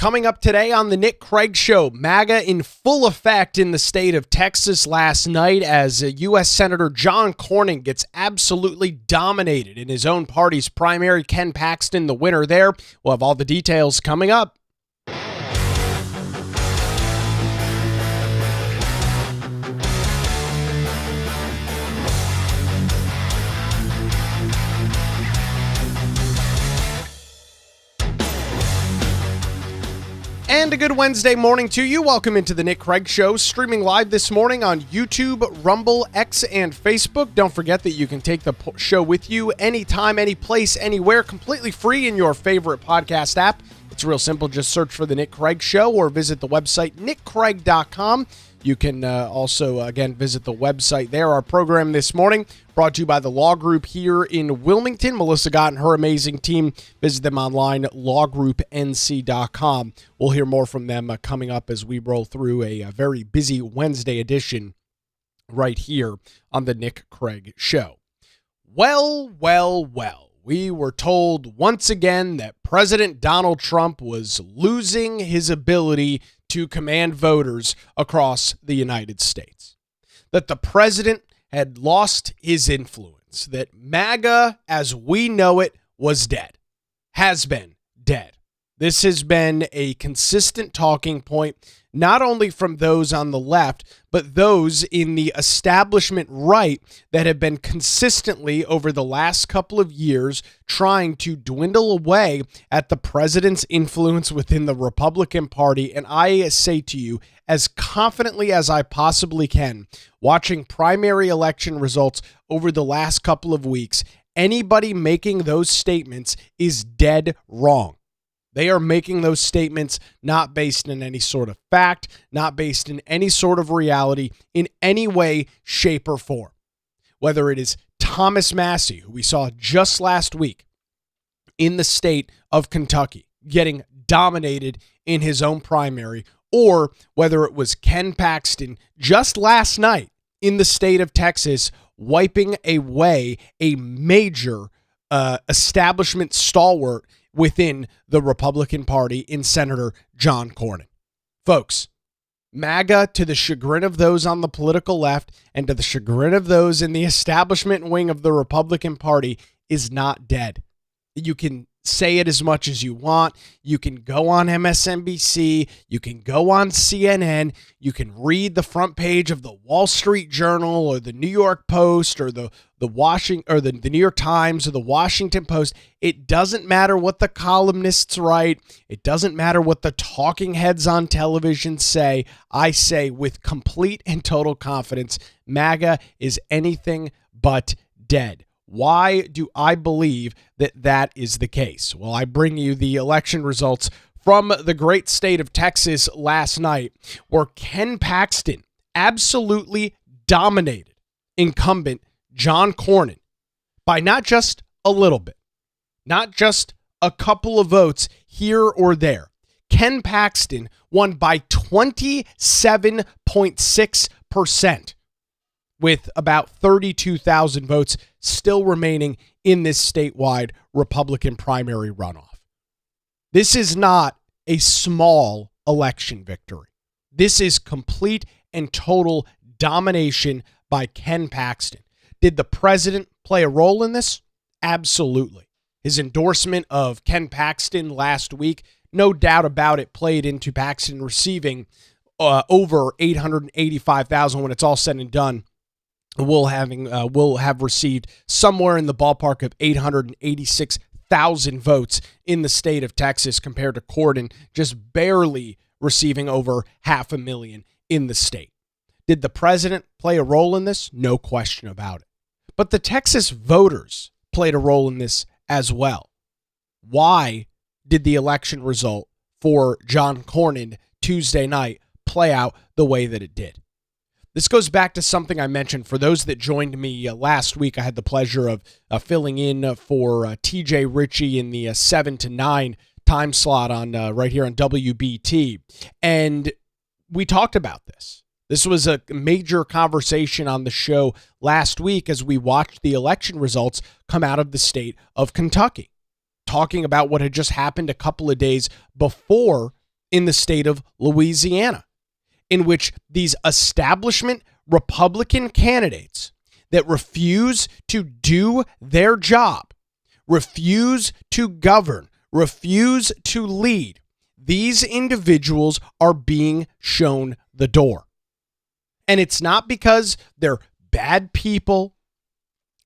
Coming up today on the Nick Craig Show, MAGA in full effect in the state of Texas last night as U.S. Senator John Cornyn gets absolutely dominated in his own party's primary. Ken Paxton, the winner there. We'll have all the details coming up. And a good Wednesday morning to you. Welcome into the Nick Craig Show, streaming live this morning on YouTube, Rumble, X, and Facebook. Don't forget that you can take the show with you anytime, any place, anywhere, completely free in your favorite podcast app. It's real simple. Just search for the Nick Craig Show or visit the website nickcraig.com. You can also, again, visit the website there. Our program this morning brought to you by the Law Group here in Wilmington. Melissa Gott and her amazing team. Visit them online, lawgroupnc.com. We'll hear more from them coming up as we roll through a very busy Wednesday edition right here on the Nick Craig Show. Well. We were told once again that President Donald Trump was losing his ability to command voters across the United States. That the president had lost his influence. That MAGA, as we know it, was dead. Has been dead. This has been a consistent talking point, not only from those on the left, but those in the establishment right that have been consistently over the last couple of years trying to dwindle away at the president's influence within the Republican Party. And I say to you, as confidently as I possibly can, watching primary election results over the last couple of weeks, anybody making those statements is dead wrong. They are making those statements not based in any sort of fact, not based in any sort of reality in any way, shape, or form. Whether it is Thomas Massie, who we saw just last week in the state of Kentucky, getting dominated in his own primary, or whether it was Ken Paxton just last night in the state of Texas, wiping away a major establishment stalwart within the Republican Party in Senator John Cornyn. Folks, MAGA, to the chagrin of those on the political left and to the chagrin of those in the establishment wing of the Republican Party, is not dead. You can say it as much as you want. You can go on MSNBC. You can go on CNN. You can read the front page of the Wall Street Journal or the New York Post or the New York Times or the Washington Post. It doesn't matter what the columnists write. It doesn't matter what the talking heads on television say. I say with complete and total confidence, MAGA is anything but dead. Why do I believe that that is the case? Well, I bring you the election results from the great state of Texas last night, where Ken Paxton absolutely dominated incumbent John Cornyn by not just a little bit, not just a couple of votes here or there. Ken Paxton won by 27.6%. with about 32,000 votes still remaining in this statewide Republican primary runoff. This is not a small election victory. This is complete and total domination by Ken Paxton. Did the president play a role in this? Absolutely. His endorsement of Ken Paxton last week, no doubt about it, played into Paxton receiving over 885,000 when it's all said and done. We'll have received somewhere in the ballpark of 886,000 votes in the state of Texas, compared to Cornyn just barely receiving over 500,000 in the state. Did the president play a role in this? No question about it. But the Texas voters played a role in this as well. Why did the election result for John Cornyn Tuesday night play out the way that it did? This goes back to something I mentioned. For those that joined me last week, I had the pleasure of filling in for TJ Ritchie in the 7 to 9 time slot on right here on WBT. And we talked about this. This was a major conversation on the show last week as we watched the election results come out of the state of Kentucky, talking about what had just happened a couple of days before in the state of Louisiana, in which these establishment Republican candidates that refuse to do their job, refuse to govern, refuse to lead, these individuals are being shown the door. And it's not because they're bad people.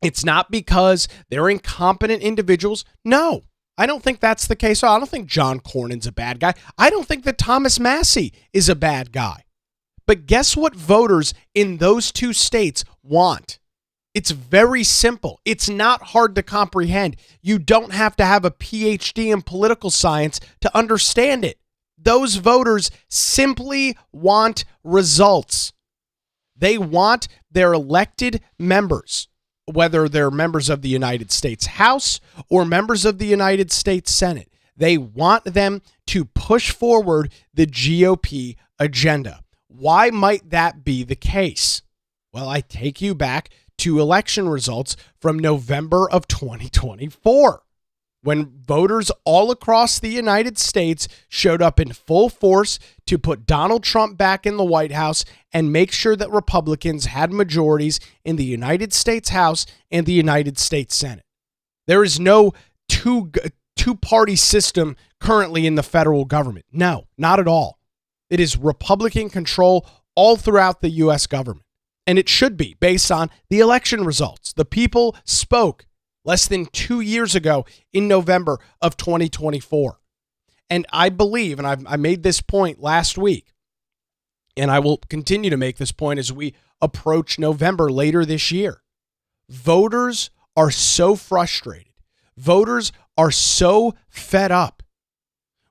It's not because they're incompetent individuals. No, I don't think that's the case. I don't think John Cornyn's a bad guy. I don't think that Thomas Massie is a bad guy. But guess what voters in those two states want? It's very simple. It's not hard to comprehend. You don't have to have a PhD in political science to understand it. Those voters simply want results. They want their elected members, whether they're members of the United States House or members of the United States Senate. They want them to push forward the GOP agenda. Why might that be the case? Well, I take you back to election results from November of 2024, when voters all across the United States showed up in full force to put Donald Trump back in the White House and make sure that Republicans had majorities in the United States House and the United States Senate. There is no two-party system currently in the federal government. No, not at all. It is Republican control all throughout the U.S. government. And it should be based on the election results. The people spoke less than 2 years ago in November of 2024. And I believe, and I made this point last week, and I will continue to make this point as we approach November later this year. Voters are so frustrated. Voters are so fed up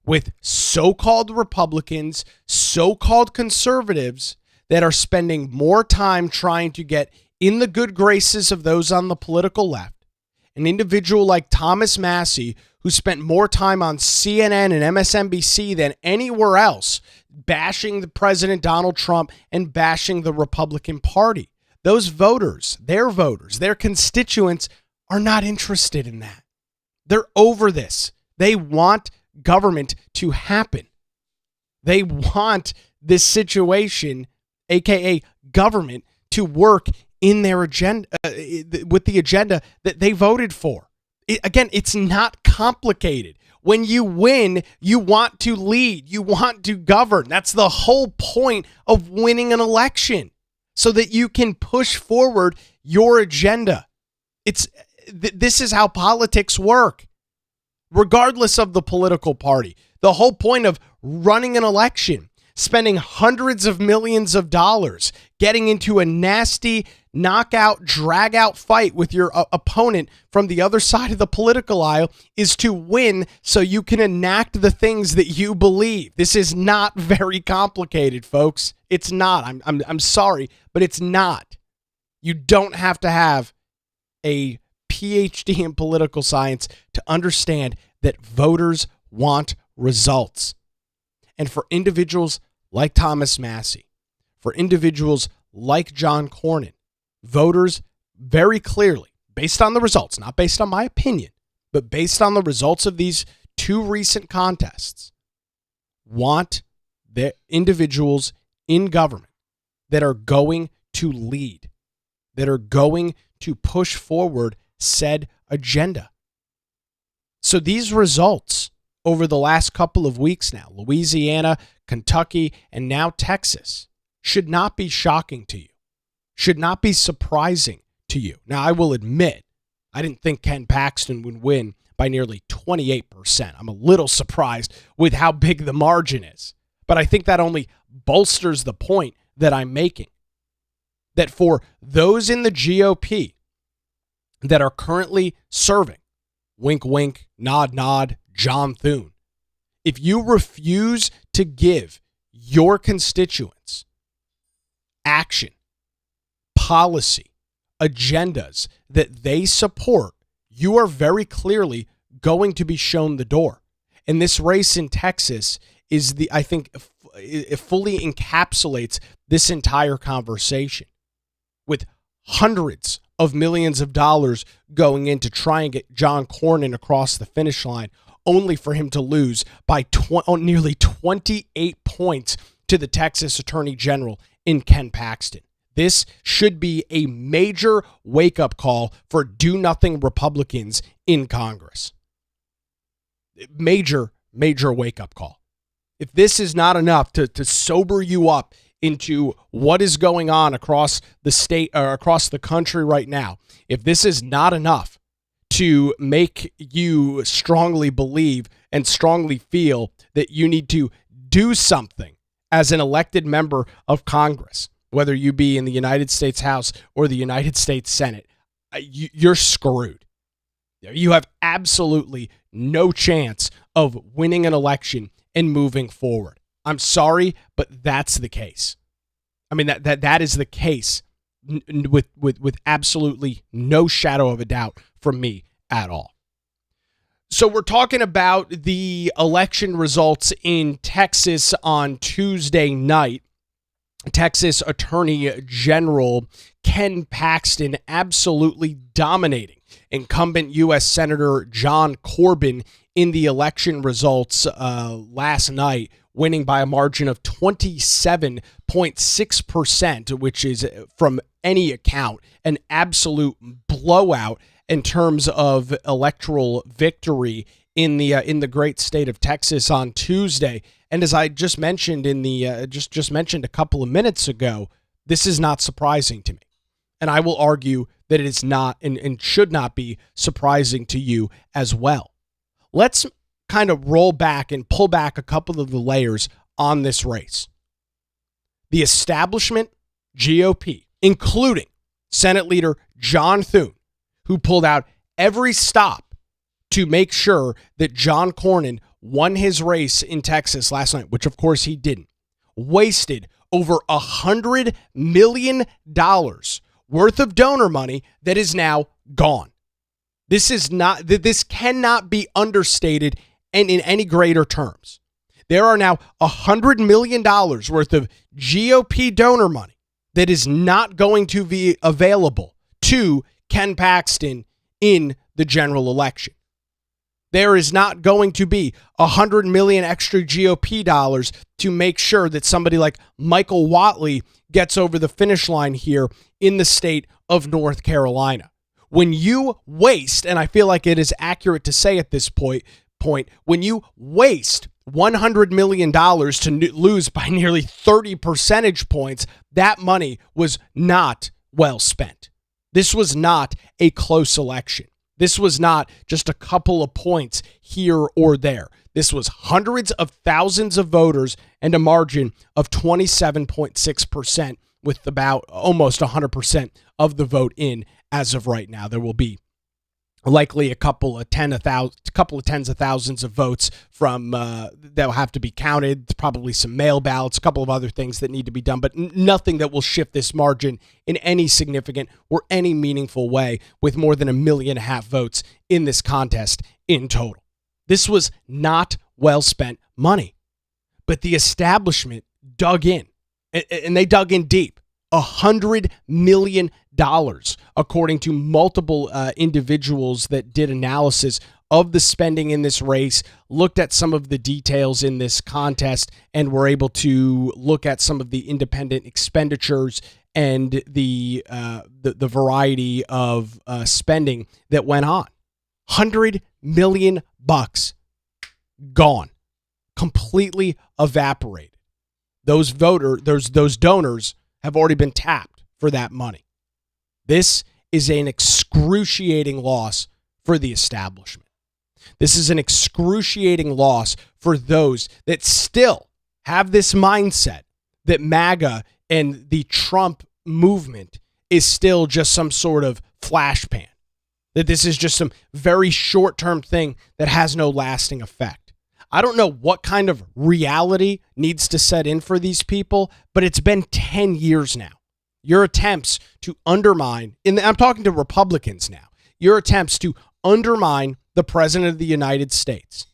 with so-called Republicans, so-called conservatives that are spending more time trying to get in the good graces of those on the political left. An individual like Thomas Massie, who spent more time on CNN and MSNBC than anywhere else, bashing the President Donald Trump and bashing the Republican Party. Those voters, their constituents are not interested in that. They're over this. They want government to happen. They want this situation, aka government, to work in their agenda, with the agenda that they voted for. Again, it's not complicated. When you win, you want to lead, you want to govern. That's the whole point of winning an election, so that you can push forward your agenda. This is how politics work, regardless of the political party. The whole point of running an election, spending hundreds of millions of dollars, getting into a nasty knockout, drag-out fight with your opponent from the other side of the political aisle, is to win so you can enact the things that you believe. This is not very complicated, folks. It's not. I'm sorry, but it's not. You don't have to have a PhD in political science to understand that voters want results. And for individuals like Thomas Massie, for individuals like John Cornyn, voters very clearly, based on the results, not based on my opinion, but based on the results of these two recent contests, want the individuals in government that are going to lead, that are going to push forward said agenda. So these results over the last couple of weeks now, Louisiana, Kentucky, and now Texas, should not be shocking to you, should not be surprising to you. Now, I will admit, I didn't think Ken Paxton would win by nearly 28%. I'm a little surprised with how big the margin is, but I think that only bolsters the point that I'm making, that for those in the GOP that are currently serving, wink, wink, nod, nod, John Thune, if you refuse to give your constituents action, policy, agendas that they support, you are very clearly going to be shown the door. And this race in Texas is I think it fully encapsulates this entire conversation, with hundreds of millions of dollars going in to try and get John Cornyn across the finish line, only for him to lose by nearly 20 28 points to the Texas Attorney General in Ken Paxton. This should be a major wake-up call for do-nothing Republicans in Congress. Major wake-up call. If this is not enough to sober you up into what is going on across the state or across the country right now, if this is not enough to make you strongly believe and strongly feel that you need to do something as an elected member of Congress, whether you be in the United States House or the United States Senate, you're screwed. You have absolutely no chance of winning an election and moving forward. I'm sorry, but that's the case. I mean, that is the case with absolutely no shadow of a doubt from me at all. So we're talking about the election results in Texas on Tuesday night. Texas Attorney General Ken Paxton absolutely dominating incumbent U.S. Senator John Cornyn in the election results last night, winning by a margin of 27.6%, which is, from any account, an absolute blowout in terms of electoral victory in the great state of Texas on Tuesday. And as I just mentioned in the just mentioned a couple of minutes ago, this is not surprising to me. And I will argue that it is not and should not be surprising to you as well. Let's kind of roll back and pull back a couple of the layers on this race. The establishment GOP, including Senate Leader John Thune, who pulled out every stop to make sure that John Cornyn won his race in Texas last night, which of course he didn't, wasted over $100 million worth of donor money that is now gone. This cannot be understated and in any greater terms. There are now $100 million worth of GOP donor money that is not going to be available to Ken Paxton in the general election. There is not going to be $100 million extra GOP dollars to make sure that somebody like Michael Whatley gets over the finish line here in the state of North Carolina. When you waste, and I feel like it is accurate to say at this point, when you waste $100 million to lose by nearly 30 percentage points, that money was not well spent. This was not a close election. This was not just a couple of points here or there. This was hundreds of thousands of voters and a margin of 27.6%, with about almost 100% of the vote in as of right now. There will be likely a couple of tens of thousands of votes from that will have to be counted. Probably some mail ballots, a couple of other things that need to be done, but nothing that will shift this margin in any significant or any meaningful way, with more than 1.5 million votes in this contest in total. This was not well spent money, but the establishment dug in, and they dug in deep. $100 million, according to multiple individuals that did analysis of the spending in this race, looked at some of the details in this contest, and were able to look at some of the independent expenditures and the variety of spending that went on. $100 million gone, completely evaporated. Those donors have already been tapped for that money. This is an excruciating loss for the establishment. This is an excruciating loss for those that still have this mindset that MAGA and the Trump movement is still just some sort of flash pan, that this is just some very short-term thing that has no lasting effect. I don't know what kind of reality needs to set in for these people, but it's been 10 years now. Your attempts to undermine, and I'm talking to Republicans now, your attempts to undermine the President of the United States,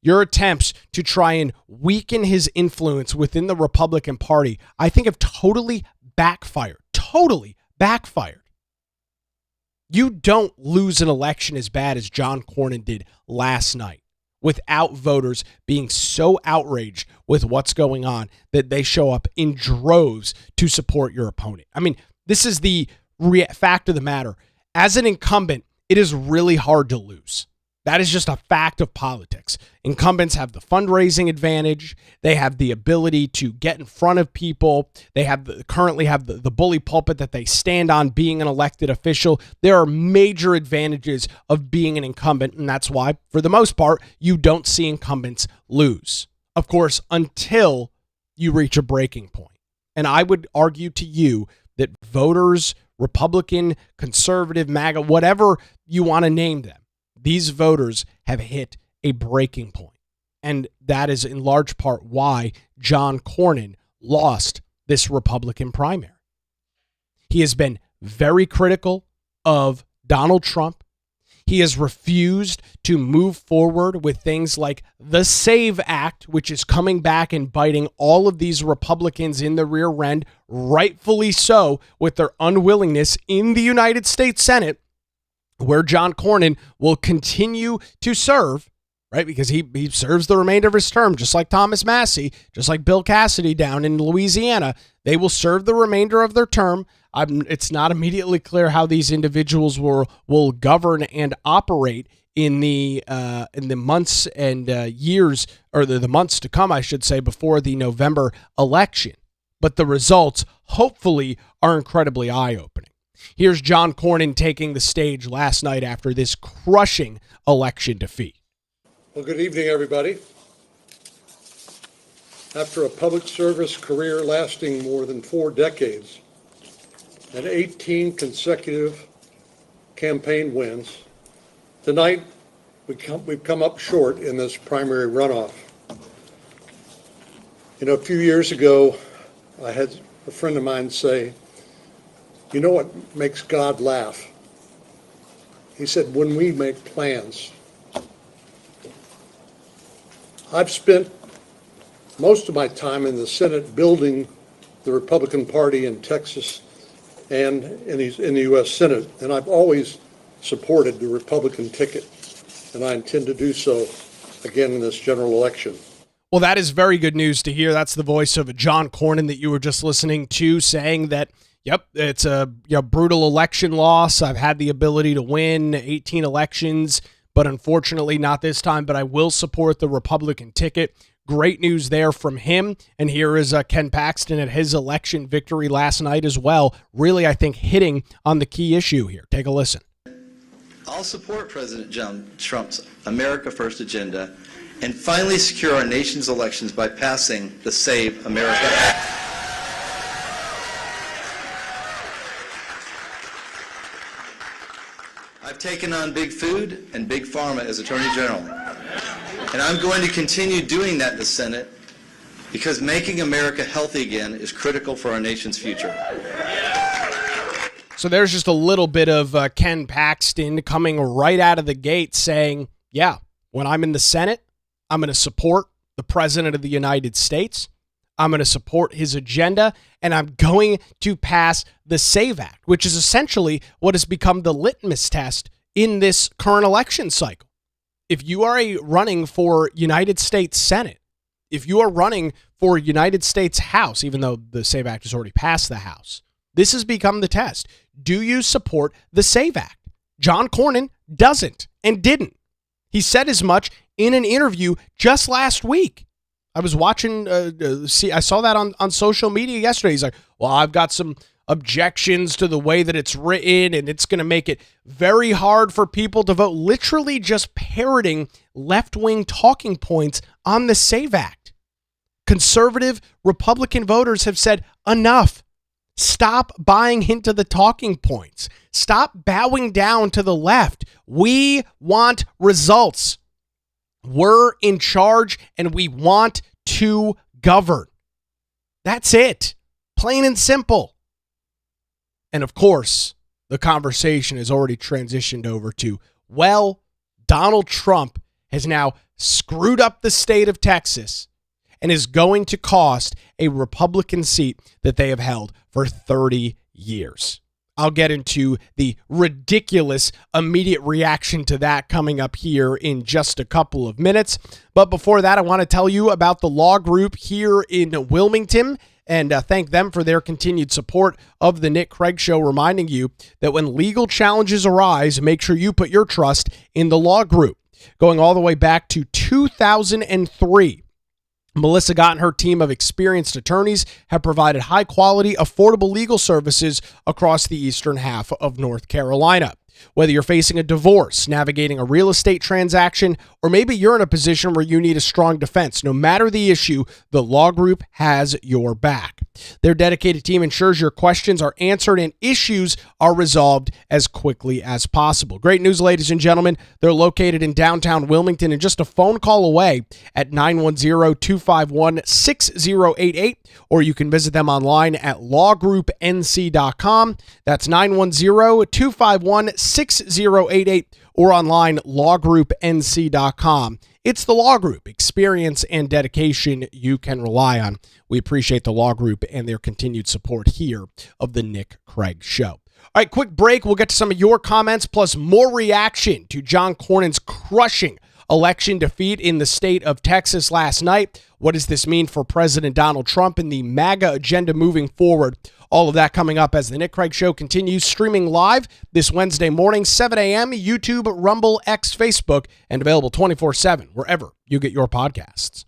your attempts to try and weaken his influence within the Republican Party, I think have totally backfired. Totally backfired. You don't lose an election as bad as John Cornyn did last night, without voters being so outraged with what's going on that they show up in droves to support your opponent. I mean, this is the fact of the matter. As an incumbent, it is really hard to lose. That is just a fact of politics. Incumbents have the fundraising advantage. They have the ability to get in front of people. They currently have the bully pulpit that they stand on being an elected official. There are major advantages of being an incumbent, and that's why, for the most part, you don't see incumbents lose. Of course, until you reach a breaking point. And I would argue to you that voters, Republican, conservative, MAGA, whatever you want to name them, these voters have hit a breaking point. And that is in large part why John Cornyn lost this Republican primary. He has been very critical of Donald Trump. He has refused to move forward with things like the SAVE Act, which is coming back and biting all of these Republicans in the rear end, rightfully so, with their unwillingness in the United States Senate, where John Cornyn will continue to serve, right? Because he serves the remainder of his term, just like Thomas Massey, just like Bill Cassidy down in Louisiana. They will serve the remainder of their term. It's not immediately clear how these individuals will govern and operate in the months and years, or the months to come, I should say, before the November election. But the results, hopefully, are incredibly eye-opening. Here's John Cornyn taking the stage last night after this crushing election defeat. Well, good evening, everybody. After a public service career lasting more than 4 decades and 18 consecutive campaign wins, tonight we've come up short in this primary runoff. You know, a few years ago, I had a friend of mine say, "You know what makes God laugh?" He said, "When we make plans." I've spent most of my time in the Senate building the Republican Party in Texas and in the U.S. Senate, and I've always supported the Republican ticket, and I intend to do so again in this general election. Well, that is very good news to hear. That's the voice of John Cornyn that you were just listening to, saying that, yep, it's a brutal election loss. I've had the ability to win 18 elections, but unfortunately not this time, but I will support the Republican ticket. Great news there from him. And here is Ken Paxton at his election victory last night as well. Really, I think, hitting on the key issue here. Take a listen. I'll support President Trump's America First agenda and finally secure our nation's elections by passing the Save America Act. I've taken on Big Food and Big Pharma as Attorney General, and I'm going to continue doing that in the Senate because making America healthy again is critical for our nation's future. So there's just a little bit of Ken Paxton coming right out of the gate saying, yeah, when I'm in the Senate, I'm going to support the President of the United States. I'm going to support his agenda, and I'm going to pass the SAVE Act, which is essentially what has become the litmus test in this current election cycle. If you are running for United States Senate, if you are running for United States House, even though the SAVE Act has already passed the House, this has become the test. Do you support the SAVE Act? John Cornyn doesn't and didn't. He said as much in an interview just last week. I was watching, I saw that on social media yesterday. He's like, well, I've got some objections to the way that it's written, and it's going to make it very hard for people to vote. Literally just parroting left-wing talking points on the SAVE Act. Conservative Republican voters have said, enough. Stop buying into the talking points. Stop bowing down to the left. We want results. We're in charge, and we want to govern. That's it. Plain and simple. And of course, the conversation has already transitioned over to, well, Donald Trump has now screwed up the state of Texas and is going to cost a Republican seat that they have held for 30 years. I'll get into the ridiculous immediate reaction to that coming up here in just a couple of minutes. But before that, I want to tell you about the law group here in Wilmington and thank them for their continued support of the Nick Craig Show, reminding you that when legal challenges arise, make sure you put your trust in the law group. Going all the way back to 2003, Melissa Gott and her team of experienced attorneys have provided high-quality, affordable legal services across the eastern half of North Carolina. Whether you're facing a divorce, navigating a real estate transaction, or maybe you're in a position where you need a strong defense, no matter the issue, the law group has your back. Their dedicated team ensures your questions are answered and issues are resolved as quickly as possible. Great news, ladies and gentlemen. They're located in downtown Wilmington and just a phone call away at 910-251-6088, or you can visit them online at lawgroupnc.com. That's 910-251-6088, or online lawgroupnc.com. It's the law group, experience and dedication you can rely on. We appreciate the law group and their continued support here of the Nick Craig Show. All right, quick break. We'll get to some of your comments, plus more reaction to John Cornyn's crushing election defeat in the state of Texas last night. What does this mean for President Donald Trump and the MAGA agenda moving forward? All of that coming up as the Nick Craig Show continues, streaming live this Wednesday morning, 7 a.m., YouTube, Rumble, X, Facebook, and available 24/7 wherever you get your podcasts.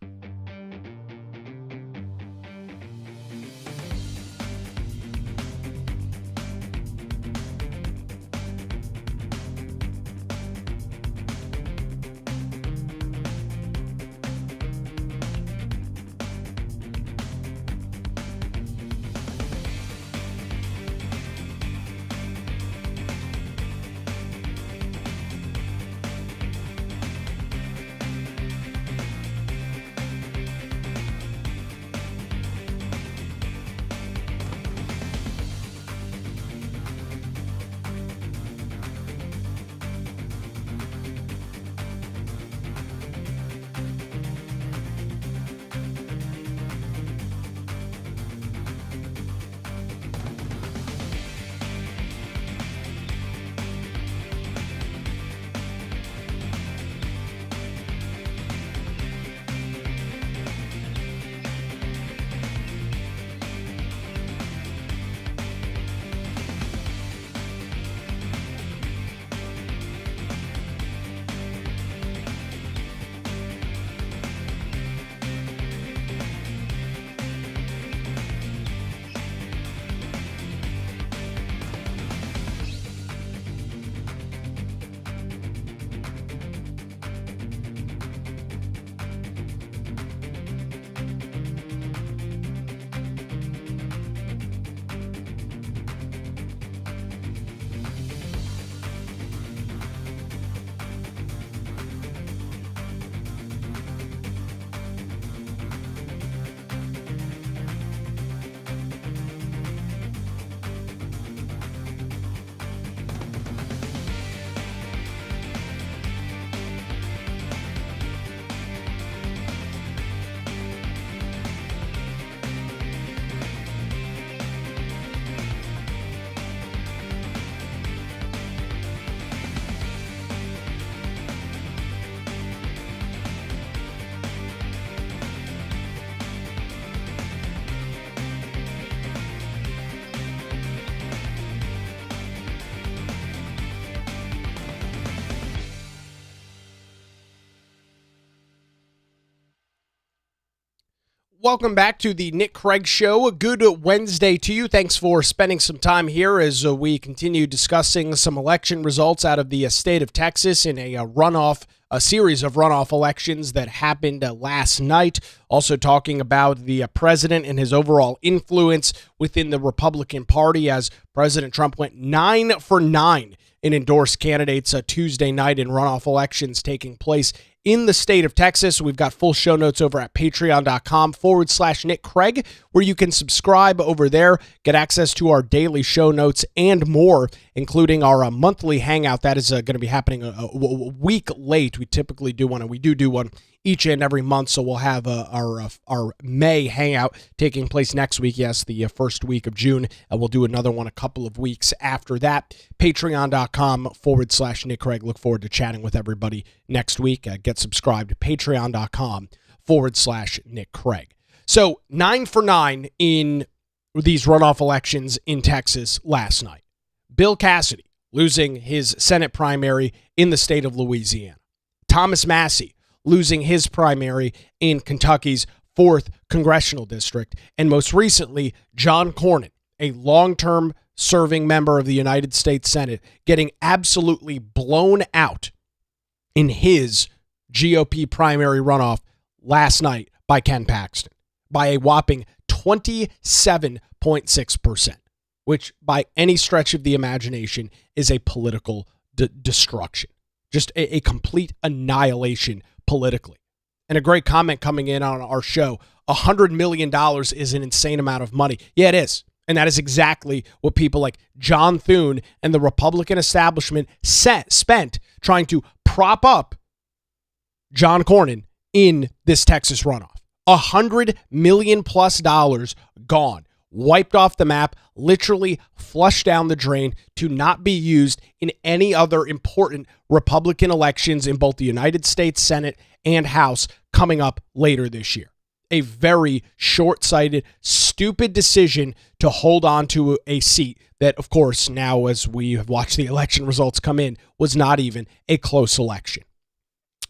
Welcome back to the Nick Craig Show. A good Wednesday to you. Thanks for spending some time here as we continue discussing some election results out of the state of Texas in a series of runoff elections that happened last night. Also talking about the president and his overall influence within the Republican Party as President Trump went 9 for 9 in endorsed candidates Tuesday night in runoff elections taking place in the state of Texas. We've got full show notes over at patreon.com/Nick Craig, where you can subscribe over there, get access to our daily show notes and more, including our monthly hangout. That is going to be happening a week late. We typically do one, and we do one each and every month. So we'll have our May hangout taking place next week. Yes, the first week of June. And we'll do another one a couple of weeks after that. Patreon.com/Nick Craig. Look forward to chatting with everybody next week. Get subscribed to Patreon.com/Nick Craig. So 9 for 9 in these runoff elections in Texas last night. Bill Cassidy losing his Senate primary in the state of Louisiana. Thomas Massie losing his primary in Kentucky's 4th congressional district. And most recently, John Cornyn, a long-term serving member of the United States Senate, getting absolutely blown out in his GOP primary runoff last night by Ken Paxton by a whopping 27.6%, which by any stretch of the imagination is a political destruction. Just a complete annihilation politically. And a great comment coming in on our show, $100 million is an insane amount of money. Yeah, it is. And that is exactly what people like John Thune and the Republican establishment spent trying to prop up John Cornyn in this Texas runoff. $100 million plus gone, wiped off the map, literally flushed down the drain to not be used in any other important Republican elections in both the United States Senate and House coming up later this year. A very short-sighted, stupid decision to hold on to a seat that, of course, now as we have watched the election results come in, was not even a close election.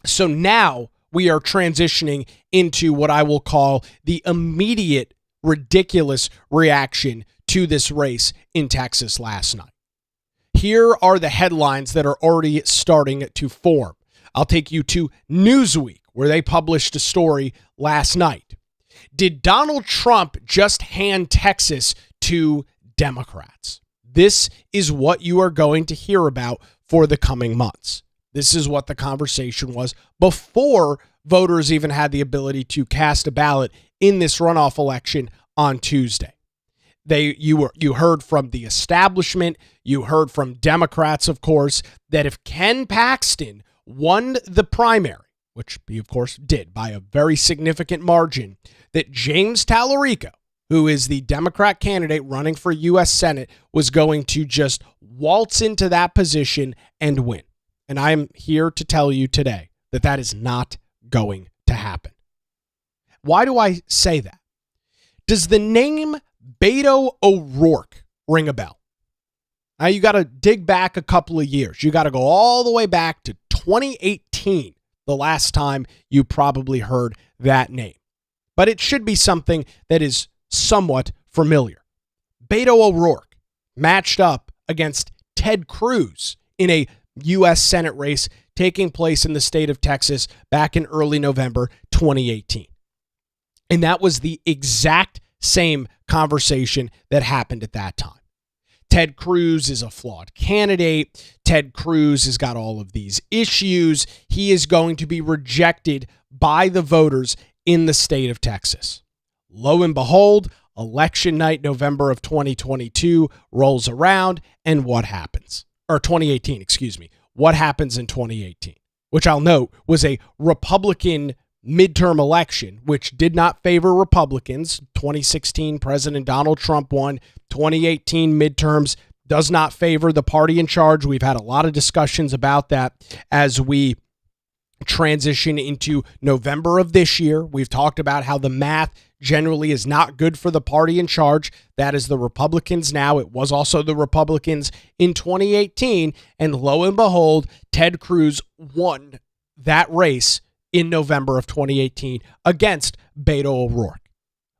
So now we are transitioning into what I will call the immediate ridiculous reaction to this race in Texas last night. Here are the headlines that are already starting to form. I'll take you to Newsweek, where they published a story last night. Did Donald Trump just hand Texas to Democrats? This is what you are going to hear about for the coming months. This is what the conversation was before voters even had the ability to cast a ballot in this runoff election on Tuesday. You heard from the establishment, you heard from Democrats, of course, that if Ken Paxton won the primary, which he, of course, did by a very significant margin, that James Tallarico, who is the Democrat candidate running for U.S. Senate, was going to just waltz into that position and win. And I'm here to tell you today that that is not going to happen. Why do I say that? Does the name Beto O'Rourke ring a bell? Now you got to dig back a couple of years. You got to go all the way back to 2018, the last time you probably heard that name. But it should be something that is somewhat familiar. Beto O'Rourke matched up against Ted Cruz in a U.S. Senate race taking place in the state of Texas back in early November 2018. And that was the exact same conversation that happened at that time. Ted Cruz is a flawed candidate. Ted Cruz has got all of these issues. He is going to be rejected by the voters in the state of Texas. Lo and behold, election night, November of 2022 rolls around, and what happens? Or 2018, excuse me. What happens in 2018? Which I'll note was a Republican midterm election, which did not favor Republicans. 2016, President Donald Trump won. 2018 midterms does not favor the party in charge. We've had a lot of discussions about that as we transition into November of this year. We've talked about how the math generally is not good for the party in charge. That is the Republicans now. It was also the Republicans in 2018. And lo and behold, Ted Cruz won that race in November of 2018 against Beto O'Rourke,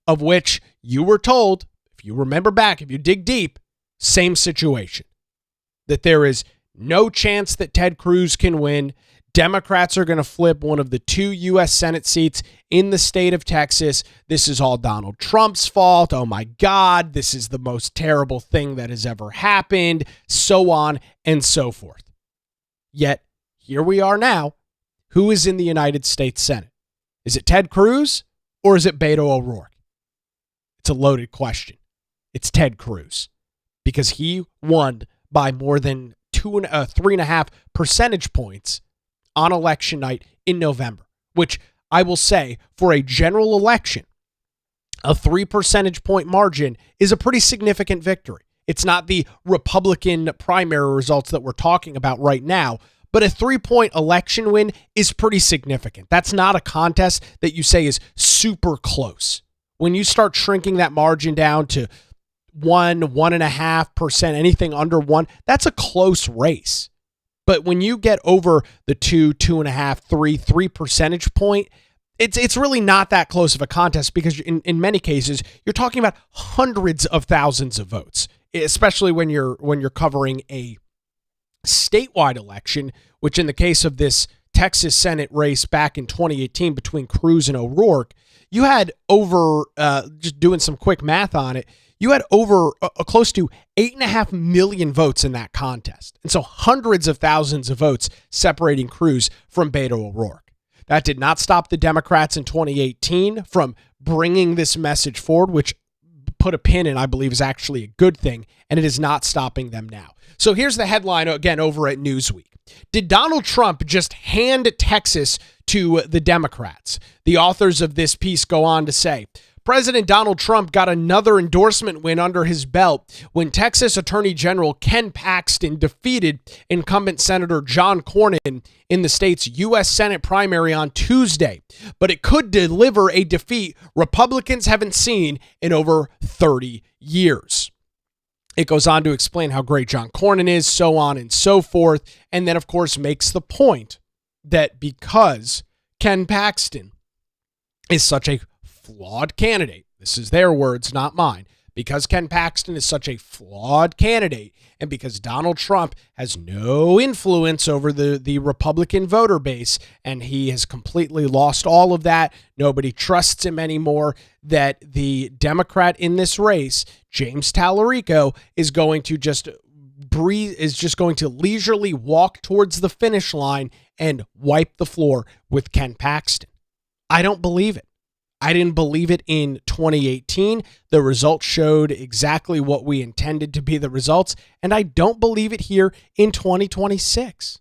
of which you were told, if you remember back, if you dig deep, same situation, that there is no chance that Ted Cruz can win. Democrats are going to flip one of the 2 U.S. Senate seats in the state of Texas. This is all Donald Trump's fault. Oh my God, this is the most terrible thing that has ever happened, so on and so forth. Yet, here we are now. Who is in the United States Senate? Is it Ted Cruz or is it Beto O'Rourke? It's a loaded question. It's Ted Cruz because he won by more than 3.5 percentage points on election night in November, which I will say for a general election, a 3 percentage point margin is a pretty significant victory. It's not the Republican primary results that we're talking about right now, but a 3-point election win is pretty significant. That's not a contest that you say is super close. When you start shrinking that margin down to 1.5%, anything under 1, that's a close race. But when you get over the 2.5, 3 percentage point, it's really not that close of a contest, because in many cases you're talking about hundreds of thousands of votes, especially when you're covering a statewide election, which in the case of this Texas Senate race back in 2018 between Cruz and O'Rourke, you had over, just doing some quick math on it, you had over close to 8.5 million votes in that contest. And so hundreds of thousands of votes separating Cruz from Beto O'Rourke. That did not stop the Democrats in 2018 from bringing this message forward, which put a pin in, I believe, is actually a good thing, and it is not stopping them now. So here's the headline again over at Newsweek. Did Donald Trump just hand Texas to the Democrats? The authors of this piece go on to say, President Donald Trump got another endorsement win under his belt when Texas Attorney General Ken Paxton defeated incumbent Senator John Cornyn in the state's U.S. Senate primary on Tuesday. But it could deliver a defeat Republicans haven't seen in over 30 years. It goes on to explain how great John Cornyn is, so on and so forth, and then, of course, makes the point that because Ken Paxton is such a flawed candidate, this is their words, not mine, because Ken Paxton is such a flawed candidate, and because Donald Trump has no influence over the Republican voter base, and he has completely lost all of that, nobody trusts him anymore, that the Democrat in this race, James Tallarico, is going to just leisurely walk towards the finish line and wipe the floor with Ken Paxton. I don't believe it. I didn't believe it in 2018. The results showed exactly what we intended to be the results, and I don't believe it here in 2026.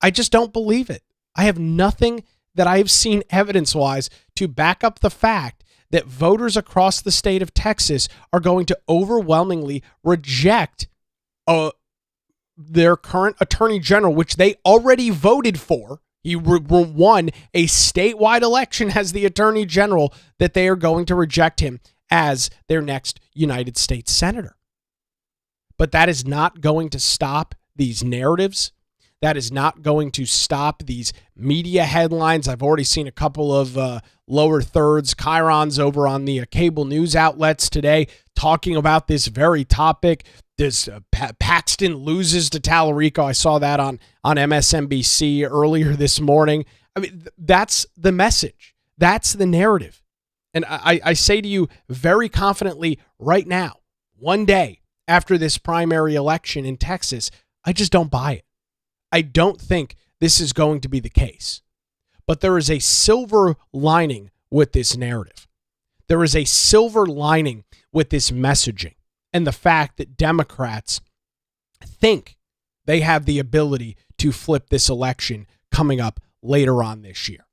I just don't believe it. I have nothing that I've seen evidence-wise to back up the fact that voters across the state of Texas are going to overwhelmingly reject their current attorney general, which they already voted for. He won a statewide election as the attorney general, that they are going to reject him as their next United States senator. But that is not going to stop these narratives. That is not going to stop these media headlines. I've already seen a couple of lower thirds, chyrons over on the cable news outlets today talking about this very topic. This Paxton loses to Tallarico. I saw that on MSNBC earlier this morning. I mean, that's the message. That's the narrative. And I say to you very confidently right now, one day after this primary election in Texas, I just don't buy it. I don't think this is going to be the case. But there is a silver lining with this narrative. There is a silver lining with this messaging. And the fact that Democrats think they have the ability to flip this election coming up later on this year.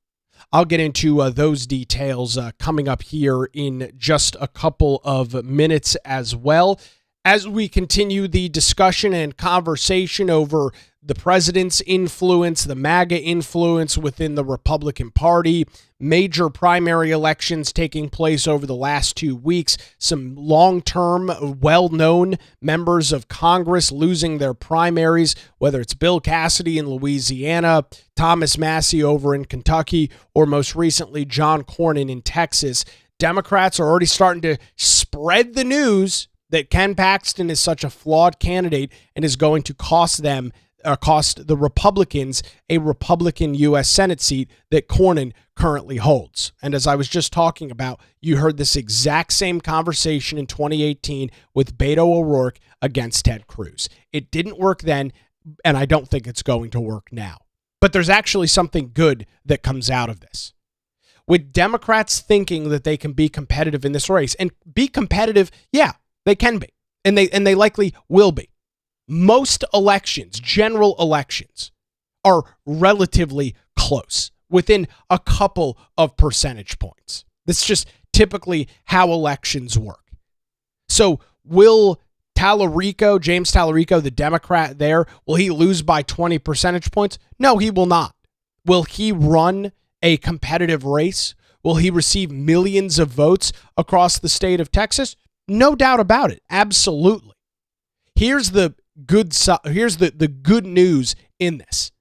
I'll get into those details coming up here in just a couple of minutes as well, as we continue the discussion and conversation over the president's influence, the MAGA influence within the Republican Party, major primary elections taking place over the last 2 weeks, some long-term, well-known members of Congress losing their primaries, whether it's Bill Cassidy in Louisiana, Thomas Massie over in Kentucky, or most recently John Cornyn in Texas. Democrats are already starting to spread the news that Ken Paxton is such a flawed candidate and is going to cost the Republicans a Republican U.S. Senate seat that Cornyn currently holds. And as I was just talking about, you heard this exact same conversation in 2018 with Beto O'Rourke against Ted Cruz. It didn't work then, and I don't think it's going to work now. But there's actually something good that comes out of this. With Democrats thinking that they can be competitive in this race, and be competitive, yeah, they can be, and they likely will be. Most elections, general elections, are relatively close. within a couple of percentage points. That's just typically how elections work. So will James Tallarico, the Democrat there, will he lose by 20 percentage points? No, he will not. Will he run a competitive race? Will he receive millions of votes across the state of Texas? No doubt about it. Absolutely. Here's the good news in this.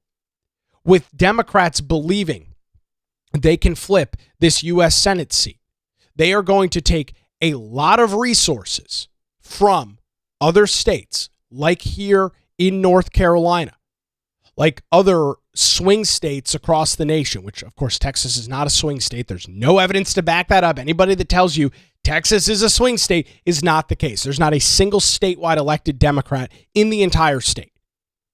With Democrats believing they can flip this U.S. Senate seat, they are going to take a lot of resources from other states, like here in North Carolina, like other swing states across the nation, which, of course, Texas is not a swing state. There's no evidence to back that up. Anybody that tells you Texas is a swing state is not the case. There's not a single statewide elected Democrat in the entire state.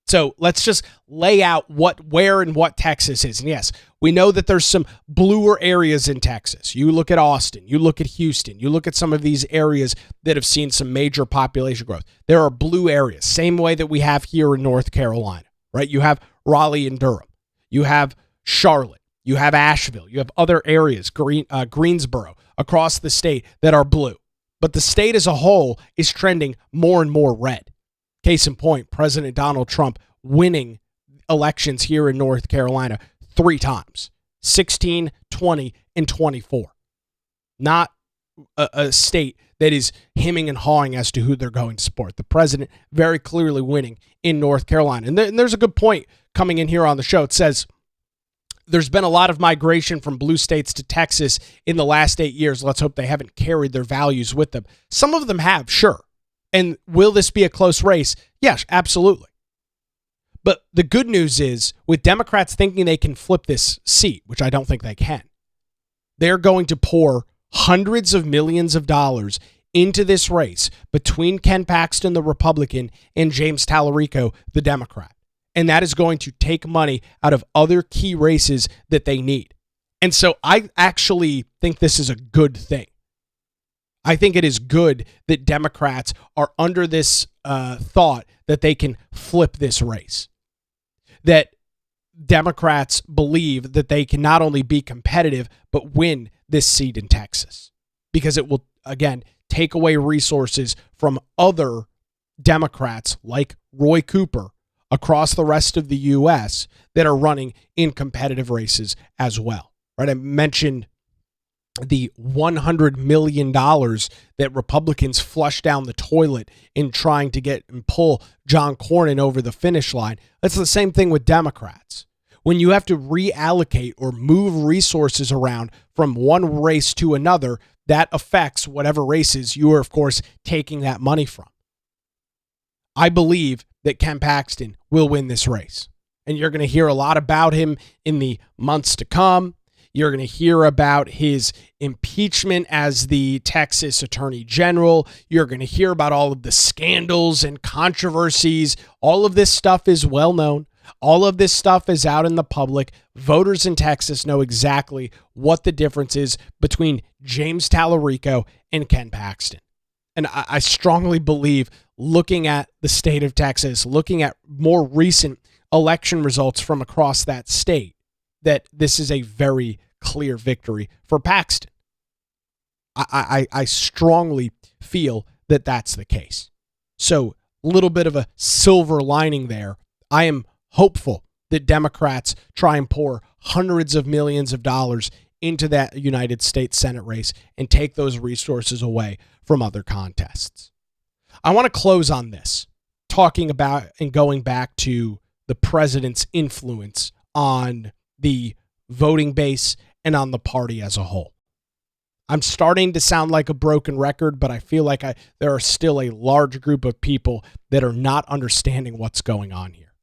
So let's just lay out where and what Texas is. And yes, we know that there's some bluer areas in Texas. You look at Austin, you look at Houston, you look at some of these areas that have seen some major population growth. There are blue areas, same way that we have here in North Carolina, right? You have Raleigh and Durham. You have Charlotte. You have Asheville. You have other areas, Greensboro, across the state that are blue. But the state as a whole is trending more and more red. Case in point, President Donald Trump winning elections here in North Carolina 3 times, 16, 20, and 24. Not a state that is hemming and hawing as to who they're going to support. The president very clearly winning in North Carolina. And there's a good point coming in here on the show. It says there's been a lot of migration from blue states to Texas in the last 8 years. Let's hope they haven't carried their values with them. Some of them have, sure. And will this be a close race? Yes, absolutely. But the good news is, with Democrats thinking they can flip this seat, which I don't think they can, they're going to pour hundreds of millions of dollars into this race between Ken Paxton, the Republican, and James Tallarico, the Democrat. And that is going to take money out of other key races that they need. And so I actually think this is a good thing. I think it is good that Democrats are under this thought that they can flip this race. That Democrats believe that they can not only be competitive, but win this seat in Texas. Because it will, again, take away resources from other Democrats like Roy Cooper across the rest of the U.S. that are running in competitive races as well. Right? I mentioned the $100 million that Republicans flushed down the toilet in trying to get and pull John Cornyn over the finish line. That's the same thing with Democrats. When you have to reallocate or move resources around from one race to another, that affects whatever races you are, of course, taking that money from. I believe that Ken Paxton will win this race. And you're going to hear a lot about him in the months to come. You're going to hear about his impeachment as the Texas Attorney General. You're going to hear about all of the scandals and controversies. All of this stuff is well known. All of this stuff is out in the public. Voters in Texas know exactly what the difference is between James Tallarico and Ken Paxton. And I strongly believe, looking at the state of Texas, looking at more recent election results from across that state, that this is a very clear victory for Paxton. I strongly feel that that's the case. So a little bit of a silver lining there. I am hopeful that Democrats try and pour hundreds of millions of dollars into that United States Senate race and take those resources away from other contests. I want to close on this, talking about and going back to the president's influence on the voting base and on the party as a whole. I'm starting to sound like a broken record, but I feel like there are still a large group of people that are not understanding what's going on here.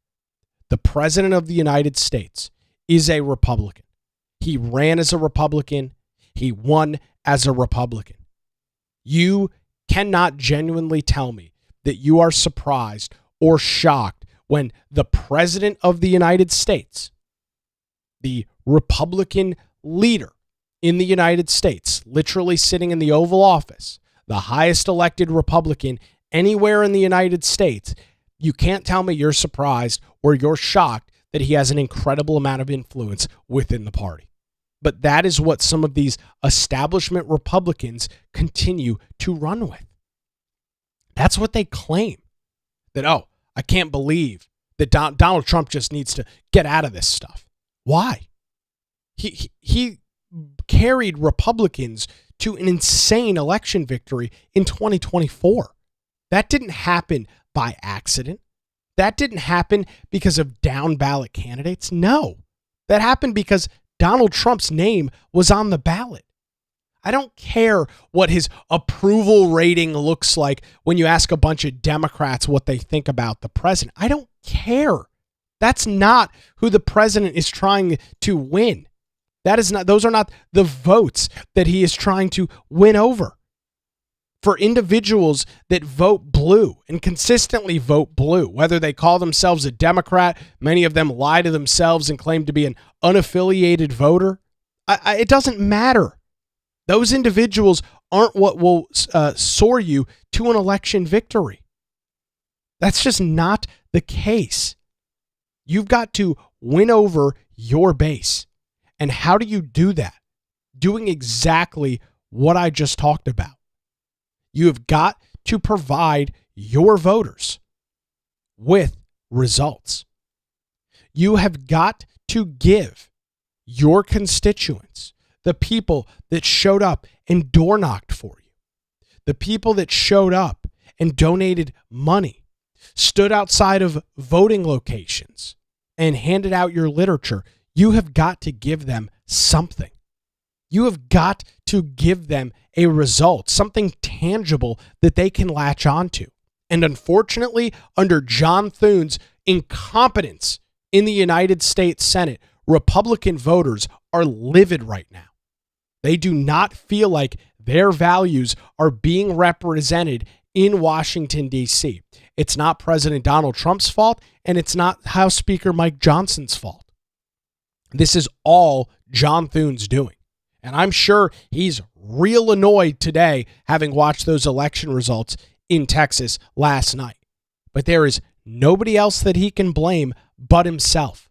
The president of the United States is a Republican. He ran as a Republican. He won as a Republican. You cannot genuinely tell me that you are surprised or shocked when the president of the United States, the Republican leader in the United States, literally sitting in the Oval Office, the highest elected Republican anywhere in the United States, you can't tell me you're surprised or you're shocked that he has an incredible amount of influence within the party. But that is what some of these establishment Republicans continue to run with. That's what they claim. That, oh, I can't believe that Donald Trump just needs to get out of this stuff. Why? He carried Republicans to an insane election victory in 2024. That didn't happen by accident. That didn't happen because of down ballot candidates. No, that happened because Donald Trump's name was on the ballot. I don't care what his approval rating looks like when you ask a bunch of Democrats what they think about the president. I don't care. That's not who the president is trying to win. Those are not the votes that he is trying to win over. For individuals that vote blue and consistently vote blue, whether they call themselves a Democrat, many of them lie to themselves and claim to be an unaffiliated voter. It doesn't matter. Those individuals aren't what will soar you to an election victory. That's just not the case. You've got to win over your base. And how do you do that? Doing exactly what I just talked about. You have got to provide your voters with results. You have got to give your constituents, the people that showed up and door knocked for you, the people that showed up and donated money, stood outside of voting locations and handed out your literature, you have got to give them something. You have got to give them a result, something tangible that they can latch onto. And unfortunately, under John Thune's incompetence in the United States Senate, Republican voters are livid right now. They do not feel like their values are being represented in Washington, D.C. It's not President Donald Trump's fault, and it's not House Speaker Mike Johnson's fault. This is all John Thune's doing. And I'm sure he's real annoyed today having watched those election results in Texas last night. But there is nobody else that he can blame but himself.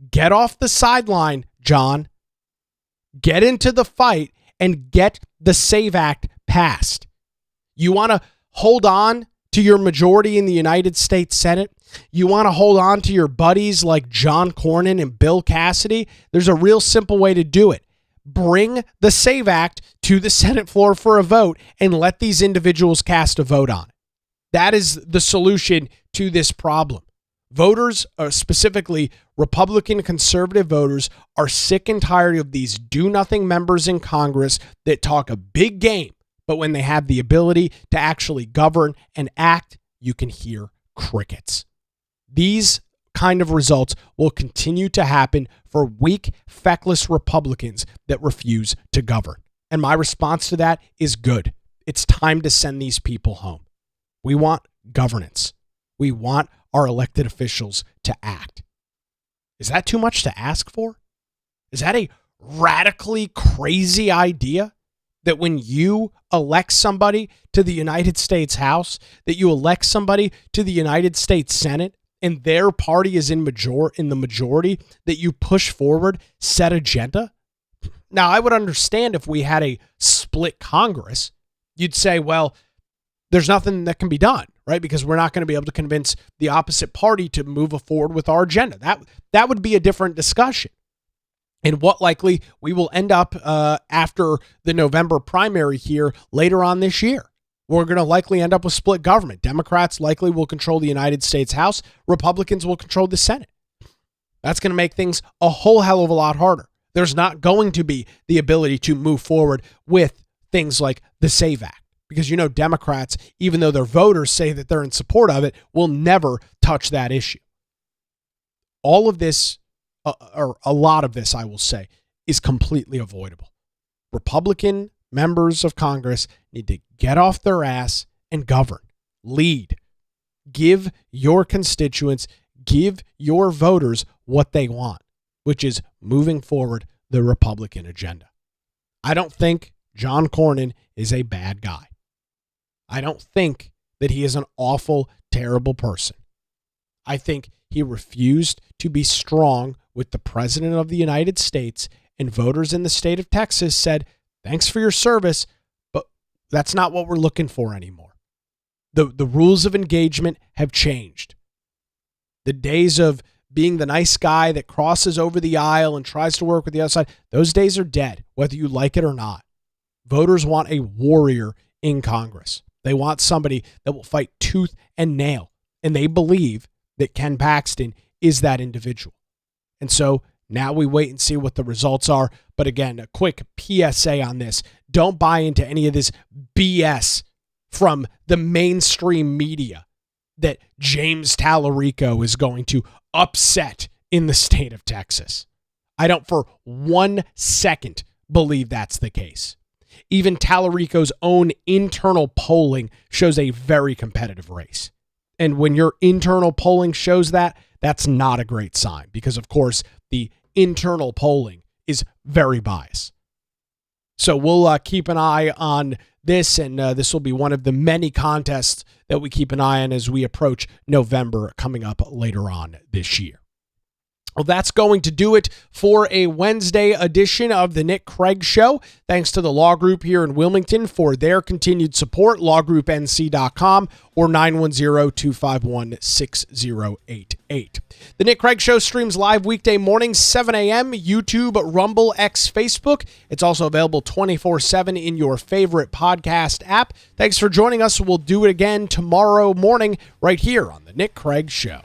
Get off the sideline, John. Get into the fight and get the SAVE Act passed. You want to hold on to your majority in the United States Senate? You want to hold on to your buddies like John Cornyn and Bill Cassidy? There's a real simple way to do it. Bring the SAVE Act to the Senate floor for a vote and let these individuals cast a vote on it. That is the solution to this problem. Voters, specifically Republican conservative voters, are sick and tired of these do-nothing members in Congress that talk a big game, but when they have the ability to actually govern and act, you can hear crickets. These kind of results will continue to happen for weak, feckless Republicans that refuse to govern. And my response to that is good. It's time to send these people home. We want governance. We want our elected officials to act. Is that too much to ask for? Is that a radically crazy idea? That when you elect somebody to the United States House, that you elect somebody to the United States Senate, and their party is in the majority, that you push forward said agenda? Now, I would understand if we had a split Congress. You'd say, well, there's nothing that can be done, right? Because we're not going to be able to convince the opposite party to move forward with our agenda. That would be a different discussion. And what likely we will end up after the November primary here later on this year. We're going to likely end up with split government. Democrats likely will control the United States House. Republicans will control the Senate. That's going to make things a whole hell of a lot harder. There's not going to be the ability to move forward with things like the SAVE Act. Because, you know, Democrats, even though their voters say that they're in support of it, will never touch that issue. All of this, or a lot of this, I will say, is completely avoidable. Republican members of Congress need to get off their ass and govern, lead, give your constituents, give your voters what they want, which is moving forward the Republican agenda. I don't think John Cornyn is a bad guy. I don't think that he is an awful, terrible person. I think he refused to be strong with the President of the United States, and voters in the state of Texas said, thanks for your service, but that's not what we're looking for anymore. The rules of engagement have changed. The days of being the nice guy that crosses over the aisle and tries to work with the other side, those days are dead, whether you like it or not. Voters want a warrior in Congress. They want somebody that will fight tooth and nail, and they believe that Ken Paxton is that individual. And so now we wait and see what the results are. But again, a quick PSA on this. Don't buy into any of this BS from the mainstream media that James Tallarico is going to upset in the state of Texas. I don't for 1 second believe that's the case. Even Tallarico's own internal polling shows a very competitive race. And when your internal polling shows that, that's not a great sign because, of course, the internal polling is very biased. So we'll keep an eye on this, and this will be one of the many contests that we keep an eye on as we approach November coming up later on this year. Well, that's going to do it for a Wednesday edition of the Nick Craig Show. Thanks to the Law Group here in Wilmington for their continued support, lawgroupnc.com or 910-251-6088. The Nick Craig Show streams live weekday mornings, 7 a.m., YouTube, Rumble, X, Facebook. It's also available 24/7 in your favorite podcast app. Thanks for joining us. We'll do it again tomorrow morning right here on the Nick Craig Show.